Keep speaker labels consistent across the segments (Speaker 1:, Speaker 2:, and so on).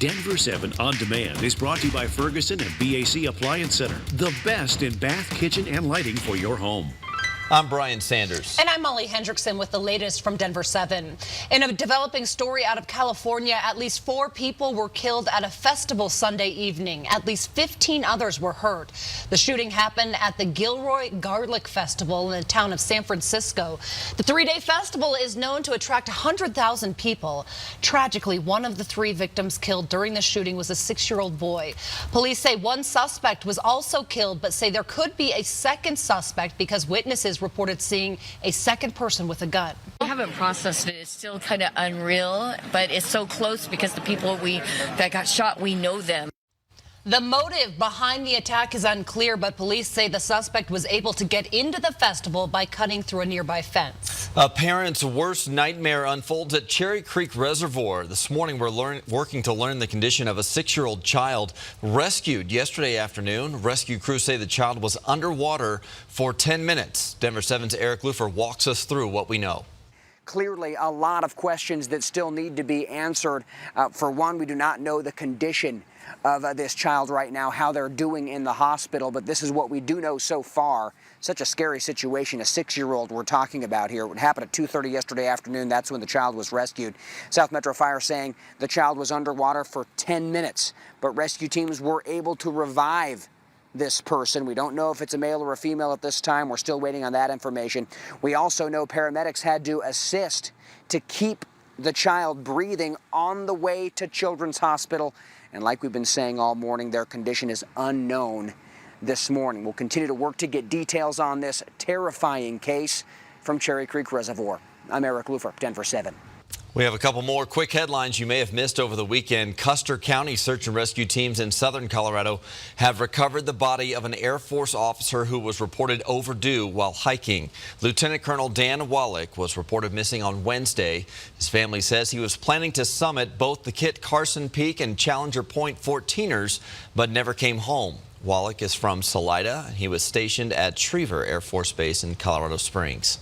Speaker 1: Denver 7 On Demand is brought to you by Ferguson and BAC Appliance Center, the best in bath, kitchen, and lighting for your home.
Speaker 2: I'm Brian Sanders.
Speaker 3: And I'm Molly Hendrickson with the latest from Denver 7. In a developing story out of California, at least 4 people were killed at a festival Sunday evening. At least 15 others were hurt. The shooting happened at the Gilroy Garlic Festival in the town of San Francisco. The 3-day festival is known to attract 100,000 people. Tragically, one of the 3 victims killed during the shooting was a 6-year-old boy. Police say one suspect was also killed, but say there could be a second suspect because witnesses reported seeing a second person with a gun.
Speaker 4: I haven't processed it. It's still kind of unreal, but it's so close because the people that got shot, we know them.
Speaker 3: The motive behind the attack is unclear, but police say the suspect was able to get into the festival by cutting through a nearby fence.
Speaker 2: A parent's worst nightmare unfolds at Cherry Creek Reservoir. This morning, we're working to learn the condition of a 6-year-old child rescued yesterday afternoon. Rescue crews say the child was underwater for 10 minutes. Denver 7's Eric Lufer walks us through what we know.
Speaker 5: Clearly, a lot of questions that still need to be answered. For one, we do not know the condition of this child right now, how they're doing in the hospital, but this is what we do know so far. Such a scary situation, a 6-year-old we're talking about here. It happened at 2:30 yesterday afternoon. That's when the child was rescued. South Metro Fire saying the child was underwater for 10 minutes, but rescue teams were able to revive this person. We don't know if it's a male or a female at this time. We're still waiting on that information. We also know paramedics had to assist to keep the child breathing on the way to Children's Hospital. And like we've been saying all morning, their condition is unknown this morning. We'll continue to work to get details on this terrifying case from Cherry Creek Reservoir. I'm Eric Lufer, Denver 7.
Speaker 2: We have a couple more quick headlines you may have missed over the weekend. Custer County search and rescue teams in southern Colorado have recovered the body of an Air Force officer who was reported overdue while hiking. Lieutenant Colonel Dan Wallach was reported missing on Wednesday. His family says he was planning to summit both the Kit Carson Peak and Challenger Point 14ers, but never came home. Wallach is from Salida, and he was stationed at Schriever Air Force Base in Colorado Springs.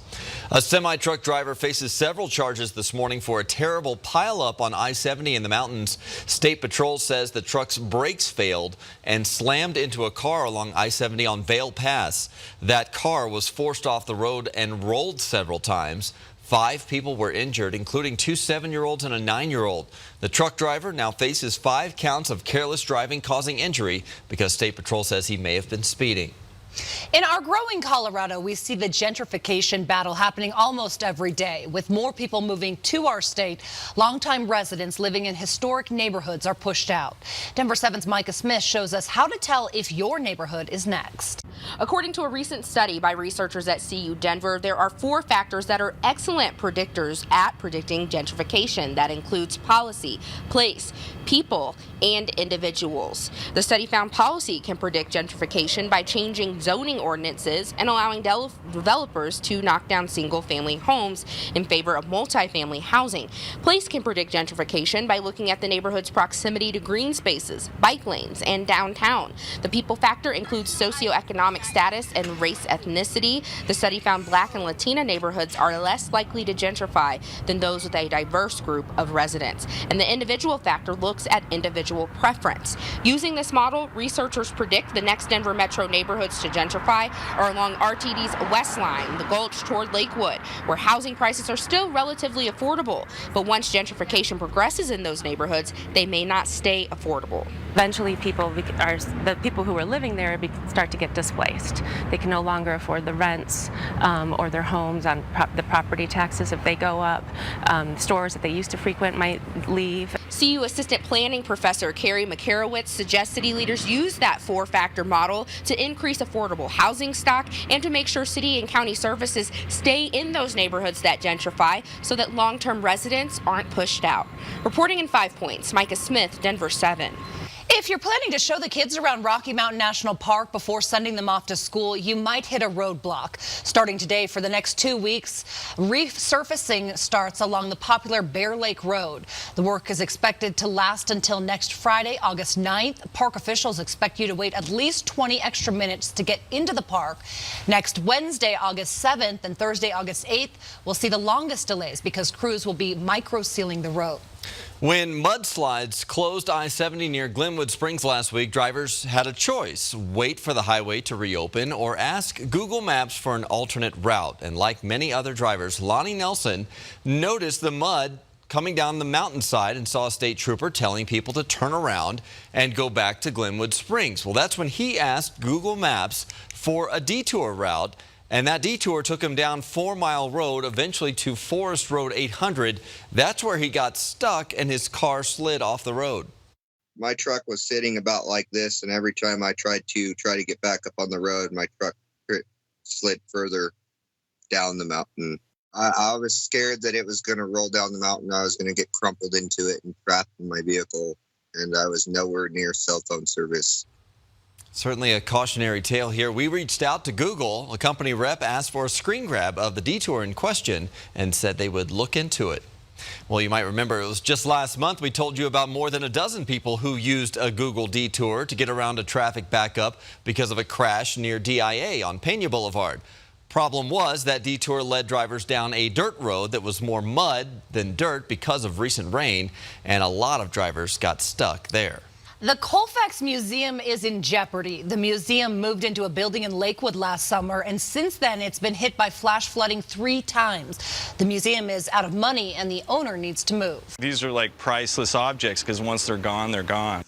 Speaker 2: A semi-truck driver faces several charges this morning for a terrible pileup on I-70 in the mountains. State Patrol says the truck's brakes failed and slammed into a car along I-70 on Vail Pass. That car was forced off the road and rolled several times. 5 people were injured, including 2 7-year-olds and a 9-year-old. The truck driver now faces 5 counts of careless driving causing injury because State Patrol says he may have been speeding.
Speaker 3: In our growing Colorado, we see the gentrification battle happening almost every day. With more people moving to our state, longtime residents living in historic neighborhoods are pushed out. Denver 7's Micah Smith shows us how to tell if your neighborhood is next.
Speaker 6: According to a recent study by researchers at CU Denver, there are 4 factors that are excellent predictors at predicting gentrification. That includes policy, place, people, and individuals. The study found policy can predict gentrification by changing zoning ordinances and allowing developers to knock down single-family homes in favor of multifamily housing. Place can predict gentrification by looking at the neighborhood's proximity to green spaces, bike lanes, and downtown. The people factor includes socioeconomic status and race ethnicity. The study found Black and Latina neighborhoods are less likely to gentrify than those with a diverse group of residents. And the individual factor looks at individual preference. Using this model, researchers predict the next Denver metro neighborhoods to gentrify are along RTD's West Line, the Gulch toward Lakewood, where housing prices are still relatively affordable. But once gentrification progresses in those neighborhoods, they may not stay affordable.
Speaker 7: Eventually, the people who are living there start to get displaced. They can no longer afford the rents or their homes on the property taxes if they go up. Stores that they used to frequent might leave.
Speaker 6: CU Assistant Planning Professor Carrie McCarowitz suggests city leaders use that 4-factor model to increase affordable housing stock and to make sure city and county services stay in those neighborhoods that gentrify so that long-term residents aren't pushed out. Reporting in 5 Points, Micah Smith, Denver 7.
Speaker 3: If you're planning to show the kids around Rocky Mountain National Park before sending them off to school, you might hit a roadblock. Starting today for the next 2 weeks, resurfacing starts along the popular Bear Lake Road. The work is expected to last until next Friday, August 9th. Park officials expect you to wait at least 20 extra minutes to get into the park. Next Wednesday, August 7th and Thursday, August 8th, we'll see the longest delays because crews will be micro-sealing the road.
Speaker 2: When mudslides closed I-70 near Glenwood Springs last week, drivers had a choice: wait for the highway to reopen or ask Google Maps for an alternate route. And like many other drivers, Lonnie Nelson noticed the mud coming down the mountainside and saw a state trooper telling people to turn around and go back to Glenwood Springs. Well, that's when he asked Google Maps for a detour route. And that detour took him down 4 Mile Road, eventually to Forest Road 800. That's where he got stuck and his car slid off the road.
Speaker 8: My truck was sitting about like this, and every time I tried to get back up on the road, my truck slid further down the mountain. I was scared that it was going to roll down the mountain. I was going to get crumpled into it and trapped in my vehicle, and I was nowhere near cell phone service.
Speaker 2: Certainly a cautionary tale here. We reached out to Google. A company rep asked for a screen grab of the detour in question and said they would look into it. Well, you might remember it was just last month we told you about more than a dozen people who used a Google detour to get around a traffic backup because of a crash near DIA on Pena Boulevard. Problem was that detour led drivers down a dirt road that was more mud than dirt because of recent rain, and a lot of drivers got stuck there.
Speaker 3: The Colfax Museum is in jeopardy. The museum moved into a building in Lakewood last summer, and since then it's been hit by flash flooding 3 times. The museum is out of money and the owner needs to move.
Speaker 9: These are like priceless objects because once they're gone, they're gone.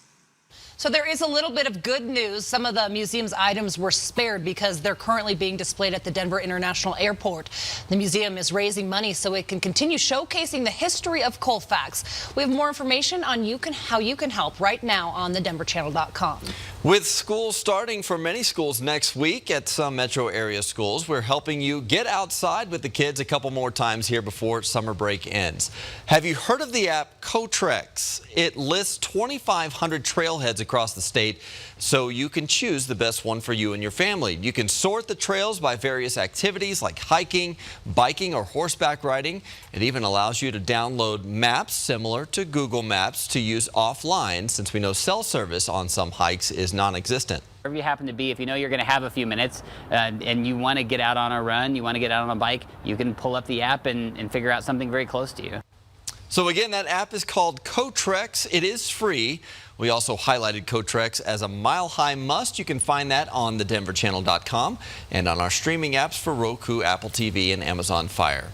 Speaker 3: So there is a little bit of good news. Some of the museum's items were spared because they're currently being displayed at the Denver International Airport. The museum is raising money so it can continue showcasing the history of Colfax. We have more information on how you can help right now on thedenverchannel.com.
Speaker 2: With school starting for many schools next week at some metro area schools, we're helping you get outside with the kids a couple more times here before summer break ends. Have you heard of the app COTracks? It lists 2,500 trailheads across the state, so you can choose the best one for you and your family. You can sort the trails by various activities like hiking, biking, or horseback riding. It even allows you to download maps similar to Google Maps to use offline, since we know cell service on some hikes is non-existent.
Speaker 10: Wherever you happen to be, if you know you're going to have a few minutes and you want to get out on a run, you want to get out on a bike, you can pull up the app and figure out something very close to you.
Speaker 2: So again, that app is called COTracks. It is free. We also highlighted COTracks as a mile-high must. You can find that on thedenverchannel.com and on our streaming apps for Roku, Apple TV, and Amazon Fire.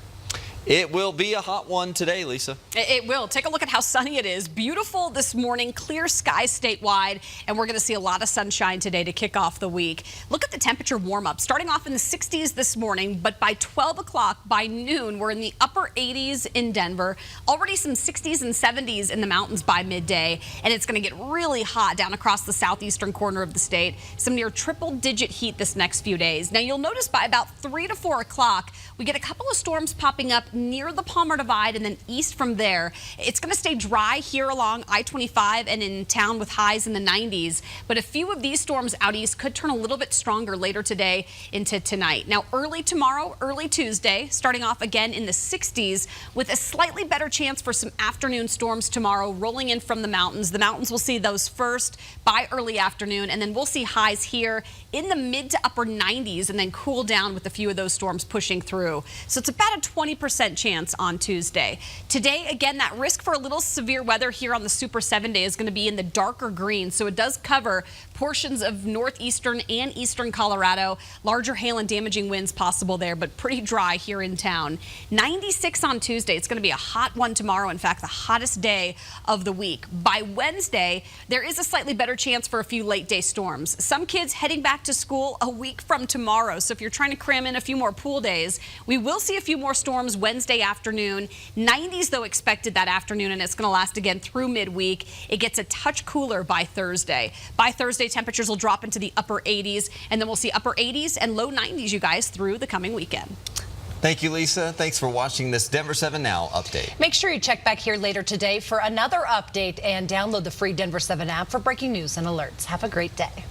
Speaker 2: It will be a hot one today, Lisa.
Speaker 11: It will. Take a look at how sunny it is. Beautiful this morning, clear skies statewide, and we're going to see a lot of sunshine today to kick off the week. Look at the temperature warm up. Starting off in the 60s this morning, but by 12 o'clock, by noon, we're in the upper 80s in Denver. Already some 60s and 70s in the mountains by midday, and it's going to get really hot down across the southeastern corner of the state. Some near triple-digit heat this next few days. Now, you'll notice by about 3 to 4 o'clock, we get a couple of storms popping up near the Palmer Divide and then east from there. It's going to stay dry here along I-25 and in town with highs in the 90s, but a few of these storms out east could turn a little bit stronger later today into tonight. Now, early tomorrow, early Tuesday, starting off again in the 60s with a slightly better chance for some afternoon storms tomorrow rolling in from the mountains. The mountains will see those first by early afternoon, and then we'll see highs here in the mid to upper 90s and then cool down with a few of those storms pushing through. So it's about a 20% chance on Tuesday. Today, again, that risk for a little severe weather here on the Super 7 day is going to be in the darker green, so it does cover portions of northeastern and eastern Colorado. Larger hail and damaging winds possible there, but pretty dry here in town. 96 on Tuesday. It's going to be a hot one tomorrow. In fact, the hottest day of the week. By Wednesday, there is a slightly better chance for a few late day storms. Some kids heading back to school a week from tomorrow, so if you're trying to cram in a few more pool days, we will see a few more storms Wednesday afternoon. 90s, though, expected that afternoon, and it's going to last again through midweek. It gets a touch cooler by Thursday. By Thursday, temperatures will drop into the upper 80s, and then we'll see upper 80s and low 90s, you guys, through the coming weekend.
Speaker 2: Thank you, Lisa. Thanks for watching this Denver 7 Now update.
Speaker 3: Make sure you check back here later today for another update and download the free Denver 7 app for breaking news and alerts. Have a great day.